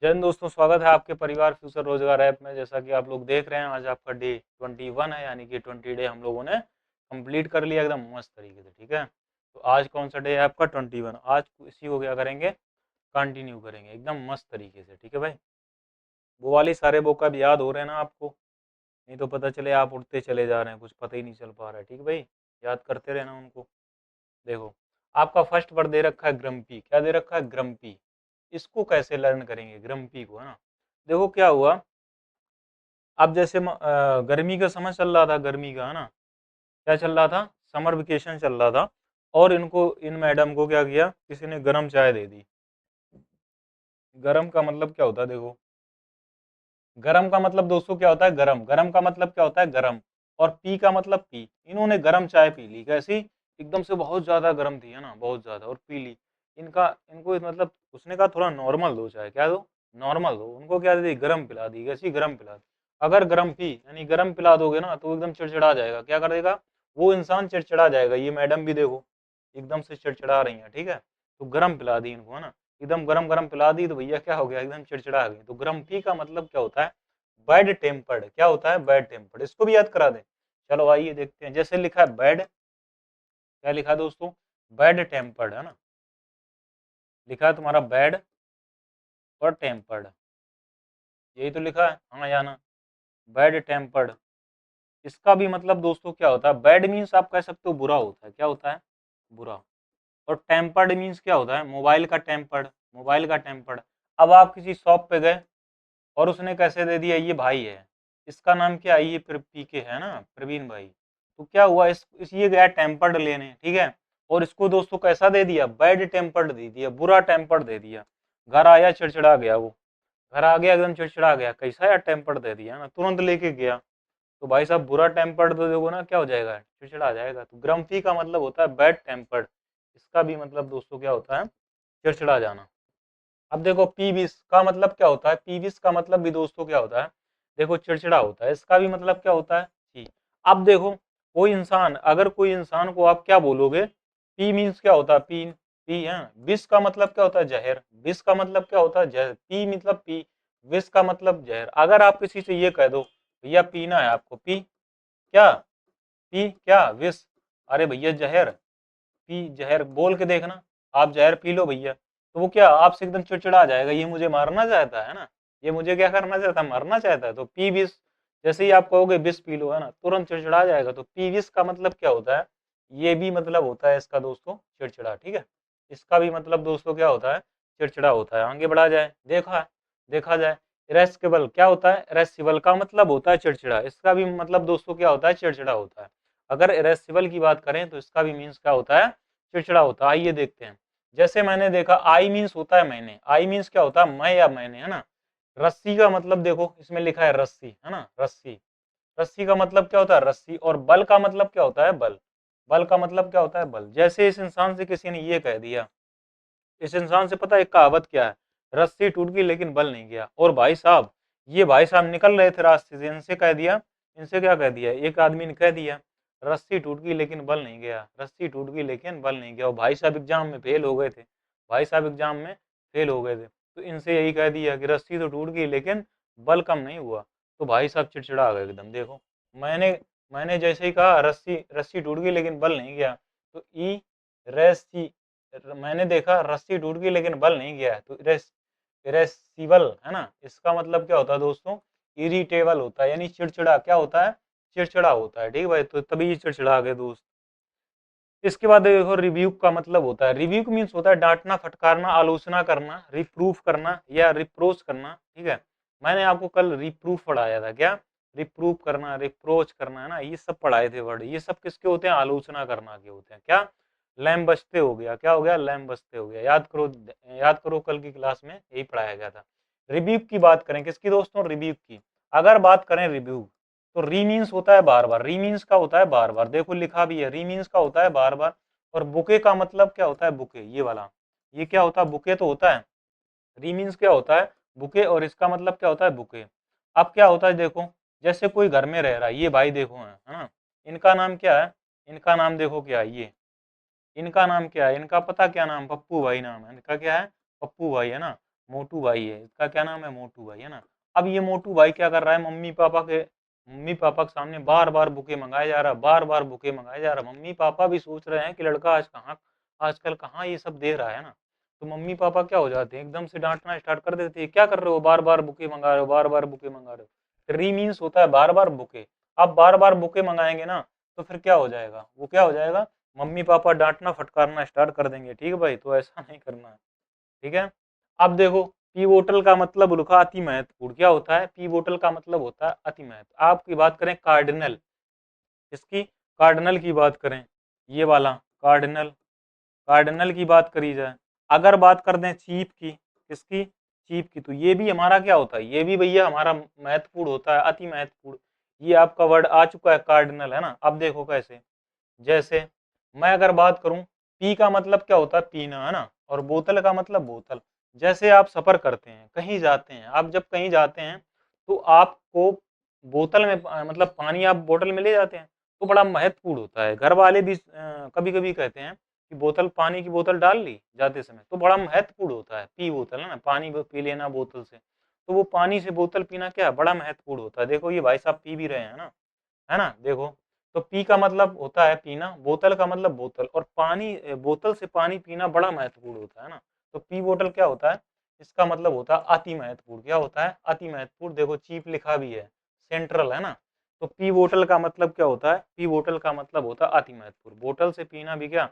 जय हिंद दोस्तों, स्वागत है आपके परिवार फ्यूचर रोजगार ऐप में। जैसा कि आप लोग देख रहे हैं, आज आपका डे 21 है, यानी कि 20 डे हम लोगों ने कंप्लीट कर लिया एकदम मस्त तरीके से। ठीक है, तो आज कौन सा डे है आपका? 21। आज इसी को क्या करेंगे, कंटिन्यू करेंगे एकदम मस्त तरीके से। ठीक है भाई, वो वाली सारे vocab याद हो रहे हैं ना आपको? नहीं तो पता चले आप उठते चले जा रहे हैं, कुछ पता ही नहीं चल पा रहा है। ठीक है भाई, याद करते रहना उनको। देखो, आपका फर्स्ट वर्ड दे रखा है ग्रम्पी। क्या दे रखा है? ग्रम्पी। इसको कैसे लर्न करेंगे ग्रम्पी को, है ना? देखो क्या हुआ, अब जैसे गर्मी का समय चल रहा था, गर्मी का, है ना? क्या चल रहा था? समर वेकेशन चल रहा था। और इनको, इन मैडम को क्या किया, किसी ने गर्म चाय दे दी। गरम का मतलब क्या होता है? देखो, गरम का मतलब दोस्तों क्या होता है? गरम। गरम का मतलब क्या होता है? गरम। और पी का मतलब पी। इन्होंने गरम चाय पी ली। कैसी? एकदम से बहुत ज्यादा गर्म थी, है ना, बहुत ज्यादा, और पी ली। इनका, इनको मतलब उसने कहा थोड़ा नॉर्मल दो चाय। क्या दो? नॉर्मल दो। उनको क्या दे दी? गरम पिला दी। कैसी? गरम पिला दी। अगर गरम पी यानी गरम पिला दोगे ना, तो एकदम चिड़चिड़ा जाएगा। क्या कर देगा वो इंसान? चिड़चिड़ा जाएगा। ये मैडम भी देखो एकदम से चिड़चिड़ा रही है। ठीक है, तो गरम पिला दी इनको, है ना? एकदम गरम गरम पिला दी, तो भैया क्या हो गया? एकदम चिड़चिड़ा गई। तो ग्रम्पी का मतलब क्या होता है? Bad tempered. क्या होता है? Bad tempered. इसको भी याद करा दें। चलो आइए देखते हैं। जैसे लिखा है बैड, क्या लिखा है दोस्तों? बैड टेम्पर्ड, है ना? लिखा है तुम्हारा बैड और टेम्पर्ड, यही तो लिखा है, हाँ या ना? Bad tempered. इसका भी मतलब दोस्तों क्या होता है? बैड मीन्स आप कह सकते हो बुरा होता है। क्या होता है? बुरा। और टेम्पर्ड मीन्स क्या होता है? मोबाइल का टेम्पर्ड। मोबाइल का टेम्पर्ड। अब आप किसी शॉप पे गए और उसने कैसे दे दिया, ये भाई है, इसका नाम क्या है? ये पीके है ना, प्रवीण भाई। तो क्या हुआ, इस ये गया टेम्पर्ड लेने, ठीक है, और इसको दोस्तों कैसा दे दिया? बैड टेम्पर्ड दे दिया, बुरा टेम्पर्ड दे दिया। घर आया, चिड़चिड़ा गया वो। घर आ गया एकदम चिड़चिड़ा गया। कैसा यार टेम्पर्ड दे दिया ना, तुरंत लेके गया। तो भाई साहब, बुरा टेम्पर्ड तो देखो ना, क्या हो जाएगा? चिड़चिड़ा जाएगा। तो ग्रम्फी का मतलब होता है बैड टेम्पर्ड। इसका भी मतलब दोस्तों क्या होता है? चिड़चिड़ा जाना। अब देखो, पीविस का मतलब क्या होता है? पीविस का मतलब भी दोस्तों क्या होता है? देखो, चिड़चिड़ा होता है। इसका भी मतलब क्या होता है? जी। अब देखो, कोई इंसान, अगर कोई इंसान को आप क्या बोलोगे? पी मीन्स क्या होता है? पी। पी है। विष का मतलब क्या होता है? जहर। विष का मतलब क्या होता है? जहर। पी मतलब पी, विष का मतलब जहर। अगर आप किसी से ये कह दो, भैया पीना है आपको, पी क्या? पी क्या? विष। अरे भैया जहर, पी जहर बोल के देखना, आप जहर पी लो भैया। तो वो क्या, आपसे एकदम चिड़चिड़ा जाएगा, ये मुझे मारना चाहता है ना, ये मुझे क्या करना चाहता है? मरना चाहता है। तो पी विष, जैसे ही आप कहोगे विष पी लो, है ना, तुरंत चिड़चिड़ा जाएगा। तो पी विष का मतलब क्या होता है? ये भी मतलब होता है इसका दोस्तों चिड़चिड़ा। ठीक है, इसका भी मतलब दोस्तों क्या होता है? चिड़चिड़ा होता है। आगे बढ़ा जाए, देखा जाए, इरेस्केबल क्या होता है? इरेस्सिबल का मतलब होता है चिड़चिड़ा। इसका भी मतलब दोस्तों क्या होता है? चिड़चिड़ा होता है। अगर इरेस्सिबल की बात करें तो इसका भी मीन्स क्या होता है? चिड़चिड़ा होता है। आइए देखते हैं। जैसे मैंने देखा, आई मीन्स होता है मैंने। आई मीन्स क्या होता है? मैं या मैंने, है ना? रस्सी का मतलब देखो, इसमें लिखा है रस्सी, है ना, रस्सी। रस्सी का मतलब क्या होता है? रस्सी। और बल का मतलब क्या होता है? बल। बल का मतलब क्या होता है? बल। जैसे इस इंसान से किसी ने ये कह दिया, इस इंसान से पता है एक कहावत क्या है? रस्सी टूट गई लेकिन बल नहीं गया। और भाई साहब, ये भाई साहब निकल रहे थे रास्ते से, इनसे कह दिया, इनसे क्या कह दिया? एक आदमी ने कह दिया, रस्सी टूट गई लेकिन बल नहीं गया, रस्सी टूट गई लेकिन बल नहीं गया। और भाई साहब एग्जाम में फेल हो गए थे। भाई साहब एग्जाम में फेल हो गए थे। तो इनसे यही कह दिया कि रस्सी तो टूट गई लेकिन बल कम नहीं हुआ। तो भाई साहब चिड़चिड़ा गए एकदम। देखो, मैंने मैंने जैसे ही कहा रस्सी रस्सी टूट गई लेकिन बल नहीं गया, तो ई रस्सी, मैंने देखा रस्सी टूट गई लेकिन बल नहीं गया है, तो इरेसिबल, है ना? इसका मतलब क्या होता है दोस्तों? इरिटेबल होता है, यानी चिड़चिड़ा। क्या होता है? चिड़चिड़ा होता है। ठीक है भाई, तो तभी चिड़चिड़ा गए दोस्त। इसके बाद देखो, रिव्यूक का मतलब होता है, रिव्यूक मीन्स होता है डांटना, फटकारना, आलोचना करना, रिप्रूफ करना या रिप्रोच करना। ठीक है, मैंने आपको कल रिप्रूफ पढ़ाया था। क्या? रिप्रूफ करना, रिप्रोच करना, है ना, ये सब पढ़ाए थे वर्ड। ये सब किसके होते हैं? आलोचना करना के होते हैं। क्या? लैम बचते हो गया। क्या हो गया? लैम बचते हो गया। याद करो, याद करो, कल की क्लास में यही पढ़ाया गया था। रिव्यू की बात करें, किसकी दोस्तों? रिव्यू की। अगर बात करें रिव्यू, तो री मीन्स होता है बार बार। री मीन्स का होता है बार बार, देखो लिखा भी है, री मीन्स का होता है बार बार। और बुके का मतलब क्या होता है? बुके, ये वाला, ये क्या होता है? बुके तो होता है। री मीन्स क्या होता है? बुके। और इसका मतलब क्या होता है? बुके। अब क्या होता है देखो, जैसे कोई घर में रह रहा है, ये भाई देखो है ना, इनका नाम क्या है? इनका नाम देखो क्या है? ये, इनका नाम क्या है? इनका पता क्या नाम? पप्पू भाई नाम है इनका। क्या है? पप्पू भाई, है ना? मोटू भाई है, इसका क्या नाम है, मोटू भाई है ना। अब ये मोटू भाई क्या कर रहा है, मम्मी पापा के सामने बार बार बुके मंगाए जा रहा है, बार बार बुके मंगाए जा रहा है। मम्मी पापा भी सोच रहे हैं कि लड़का आजकल कहाँ ये सब दे रहा है ना। तो मम्मी पापा क्या हो जाते हैं, एकदम से डांटना स्टार्ट कर देते हैं, क्या कर रहे हो, बार बार बुके मंगा रहे हो, बार बार बुके मंगा रहे हो। री मीन्स होता है बार बार बुके। आप बार बार बुके मंगाएंगे ना, तो फिर क्या हो जाएगा, वो क्या हो जाएगा, मम्मी पापा डांटना फटकारना स्टार्ट कर देंगे। ठीक है भाई, तो ऐसा नहीं करना है। ठीक है। अब देखो, पीवोटल का मतलब लिखा अति महत्वपूर्ण, क्या होता है, पीवोटल का मतलब होता है अति महत्व। आपकी बात करें कार्डिनल, इसकी कार्डिनल की बात करें, ये वाला कार्डिनल, कार्डिनल की बात करी जाए। अगर बात कर दें चीफ की, किसकी, चीफ की, तो ये भी हमारा क्या होता है, ये भी भैया हमारा महत्वपूर्ण होता है, अति महत्वपूर्ण। ये आपका वर्ड आ चुका है कार्डिनल, है ना। अब देखो कैसे, जैसे मैं अगर बात करूं, पी का मतलब क्या होता है, पीना, है ना, और बोतल का मतलब बोतल। जैसे आप सफर करते हैं, कहीं जाते हैं, आप जब कहीं जाते हैं तो आपको बोतल में मतलब पानी आप बोतल में ले जाते हैं, तो बड़ा महत्वपूर्ण होता है। घर वाले भी कभी कभी कहते हैं कि बोतल, पानी की बोतल डाल ली जाते समय, तो बड़ा महत्वपूर्ण होता है, पी बोतल, है ना, पानी पी लेना बोतल से। तो वो पानी से बोतल पीना क्या है, बड़ा महत्वपूर्ण होता है। देखो ये भाई साहब पी भी रहे हैं ना, है ना, देखो। तो पी का मतलब होता है पीना, बोतल का मतलब बोतल, और पानी, बोतल से पानी पीना बड़ा महत्वपूर्ण होता है ना। तो पी बोतल क्या होता है, इसका मतलब होता है अति महत्वपूर्ण। क्या होता है, अति महत्वपूर्ण। देखो चीप लिखा भी है, सेंट्रल, है ना। तो पी बोतल का मतलब क्या होता है, पी बोतल का मतलब होता है अति महत्वपूर्ण। बोतल से पीना भी क्या,